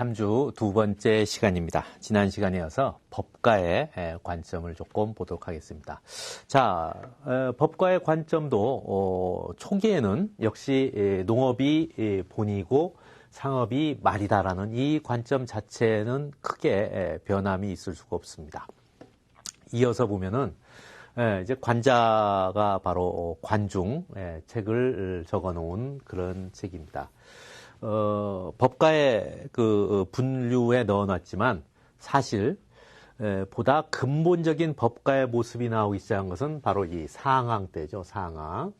3주 두 번째 시간입니다. 지난 시간에 이어서 법과의 관점을 조금 보도록 하겠습니다. 자, 법과의 관점도 초기에는 역시 농업이 본이고 상업이 말이다라는 이 관점 자체는 크게 변함이 있을 수가 없습니다. 이어서 보면은 이제 관자가 바로 관중 책을 적어 놓은 그런 책입니다. 법과의 그 분류에 넣어놨지만 사실 보다 근본적인 법과의 모습이 나오기 시작한 것은 바로 이 상항 때죠. 상항.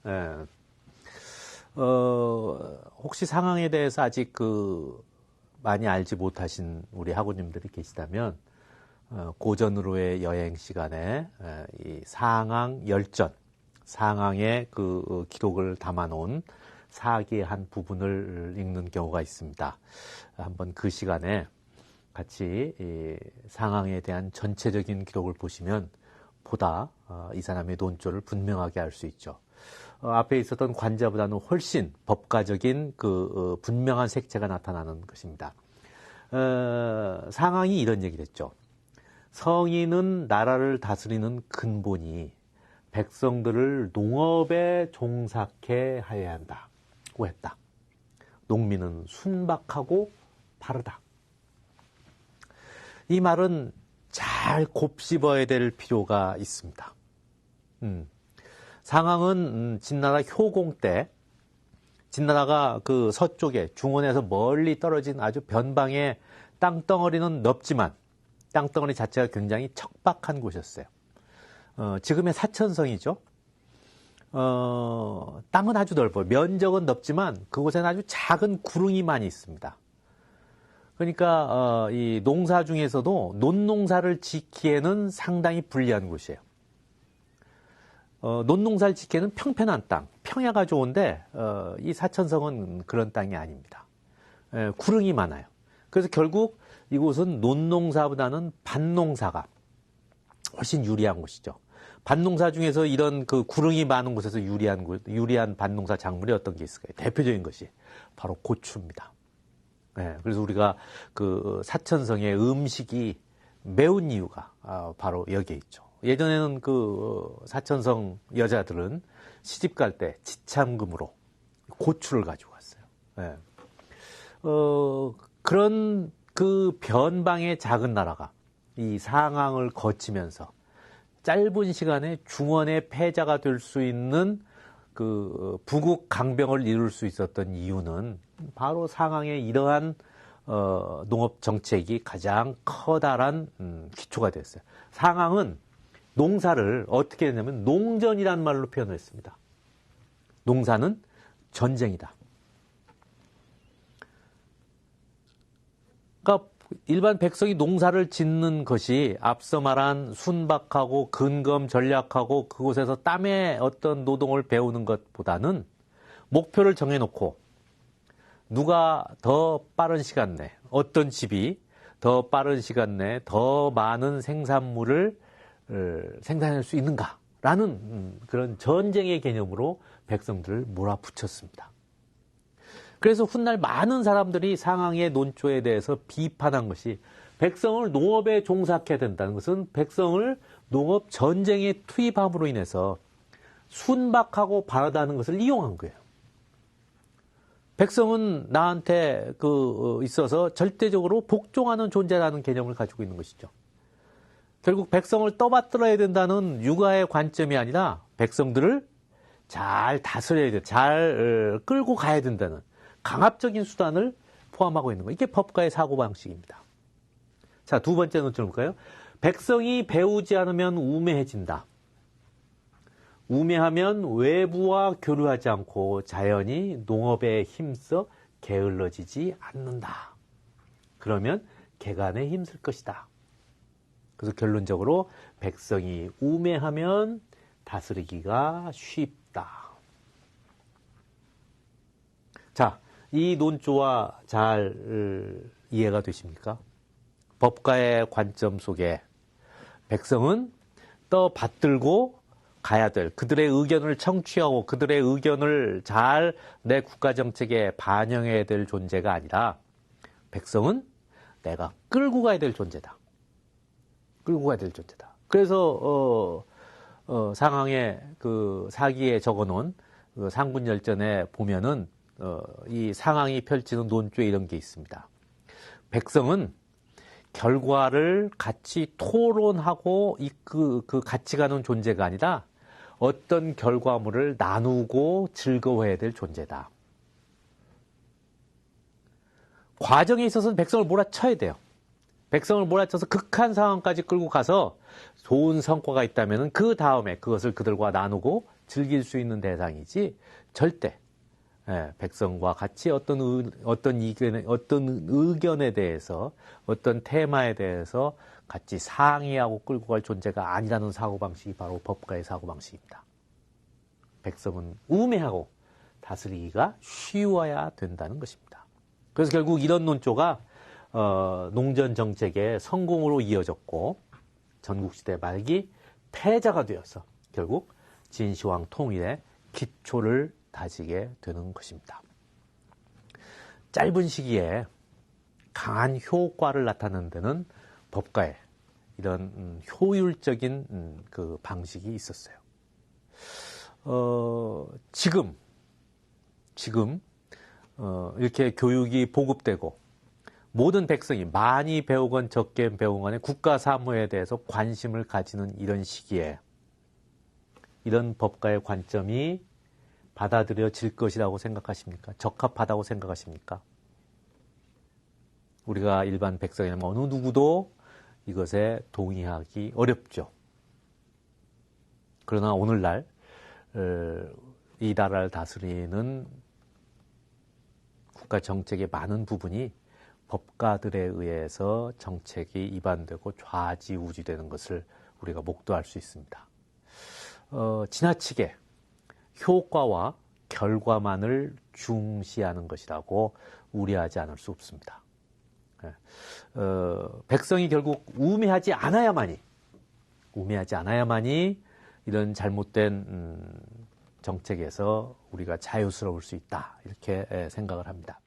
혹시 상항에 대해서 아직 많이 알지 못하신 우리 학우님들이 계시다면 고전으로의 여행 시간에 이 상항 열전, 상항의 그 기록을 담아놓은 사기의 한 부분을 읽는 경우가 있습니다. 한번 그 시간에 같이 이 상항에 대한 전체적인 기록을 보시면 보다 이 사람의 논조를 분명하게 알 수 있죠. 앞에 있었던 관자보다는 훨씬 법가적인 그 분명한 색채가 나타나는 것입니다. 상항이 이런 얘기를 했죠. 성인은 나라를 다스리는 근본이 백성들을 농업에 종삭해 하여야 한다고 했다. 농민은 순박하고 바르다. 이 말은 잘 곱씹어야 될 필요가 있습니다. 상항은 진나라 효공 때 진나라가 그 서쪽에 중원에서 멀리 떨어진 아주 변방의 땅덩어리는 넓지만 땅덩어리 자체가 굉장히 척박한 곳이었어요. 지금의 사천성이죠. 땅은 아주 넓어요. 면적은 넓지만 그곳에는 아주 작은 구릉이 많이 있습니다. 그러니까 이 농사 중에서도 논농사를 짓기에는 상당히 불리한 곳이에요. 논농사를 짓기에는 평평한 땅, 평야가 좋은데 이 사천성은 그런 땅이 아닙니다. 구릉이 많아요. 그래서 결국 이곳은 논농사보다는 밭농사가 훨씬 유리한 곳이죠. 밭농사 중에서 이런 그 구릉이 많은 곳에서 유리한 밭농사 작물이 어떤 게 있을까요? 대표적인 것이 바로 고추입니다. 그래서 우리가 그 사천성의 음식이 매운 이유가 바로 여기에 있죠. 예전에는 그 사천성 여자들은 시집 갈 때 지참금으로 고추를 가지고 왔어요. 그런 그 변방의 작은 나라가 이 상항을 거치면서 짧은 시간에 중원의 패자가 될 수 있는 그 부국 강병을 이룰 수 있었던 이유는 바로 상항의 이러한 농업 정책이 가장 커다란 기초가 됐어요. 상항은 농사를 어떻게 했냐면 농전이라는 말로 표현을 했습니다. 농사는 전쟁이다. 그러니까 일반 백성이 농사를 짓는 것이 앞서 말한 순박하고 근검 전략하고 그곳에서 땀의 어떤 노동을 배우는 것보다는 목표를 정해놓고 누가 더 빠른 시간 내에 어떤 집이 더 빠른 시간 내에 더 많은 생산물을 생산할 수 있는가라는 그런 전쟁의 개념으로 백성들을 몰아붙였습니다. 그래서 훗날 많은 사람들이 상항의 논조에 대해서 비판한 것이 백성을 농업에 종삭해야 된다는 것은 백성을 농업 전쟁에 투입함으로 인해서 순박하고 바르다는 것을 이용한 거예요. 백성은 나한테 있어서 절대적으로 복종하는 존재라는 개념을 가지고 있는 것이죠. 결국 백성을 떠받들어야 된다는 육아의 관점이 아니라 백성들을 잘 다스려야 돼, 잘 끌고 가야 된다는 강압적인 수단을 포함하고 있는 거. 이게 법가의 사고방식입니다. 자, 두 번째 논점 볼까요? 백성이 배우지 않으면 우매해진다. 우매하면 외부와 교류하지 않고 자연히 농업에 힘써 게을러지지 않는다. 그러면 개간에 힘쓸 것이다. 그래서 결론적으로 백성이 우매하면 다스리기가 쉽다. 자, 이 논조와 잘 이해가 되십니까? 법가의 관점 속에 백성은 받들고 가야 될, 그들의 의견을 청취하고 그들의 의견을 잘 내 국가정책에 반영해야 될 존재가 아니라 백성은 내가 끌고 가야 될 존재다. 끌고 가야 될 존재다. 그래서 상항의 그 사기에 적어놓은 그 상군열전에 보면은 이 상항이 펼치는 논조에 이런 게 있습니다. 백성은 결과를 같이 토론하고 그 같이 가는 존재가 아니라 어떤 결과물을 나누고 즐거워해야 될 존재다. 과정에 있어서는 백성을 몰아쳐야 돼요. 백성을 몰아쳐서 극한 상황까지 끌고 가서 좋은 성과가 있다면 그 다음에 그것을 그들과 나누고 즐길 수 있는 대상이지 절대 백성과 같이 어떤 의견에 대해서 어떤 테마에 대해서 같이 상의하고 끌고 갈 존재가 아니라는 사고방식이 바로 법가의 사고방식입니다. 백성은 우매하고 다스리기가 쉬워야 된다는 것입니다. 그래서 결국 이런 논조가 농전 정책의 성공으로 이어졌고 전국시대 말기 패자가 되어서 결국 진시황 통일의 기초를 다지게 되는 것입니다. 짧은 시기에 강한 효과를 나타내는 데는 법가의 이런 효율적인 그 방식이 있었어요. 지금 이렇게 교육이 보급되고 모든 백성이 많이 배우건 적게 배우건 간에 국가 사무에 대해서 관심을 가지는 이런 시기에 이런 법가의 관점이 받아들여질 것이라고 생각하십니까? 적합하다고 생각하십니까? 우리가 일반 백성이라면 어느 누구도 이것에 동의하기 어렵죠. 그러나 오늘날 이 나라를 다스리는 국가 정책의 많은 부분이 법가들에 의해서 정책이 입안되고 좌지우지되는 것을 우리가 목도할 수 있습니다. 지나치게 효과와 결과만을 중시하는 것이라고 우려하지 않을 수 없습니다. 백성이 결국 우매하지 않아야만이 이런 잘못된 정책에서 우리가 자유스러울 수 있다 이렇게 생각을 합니다.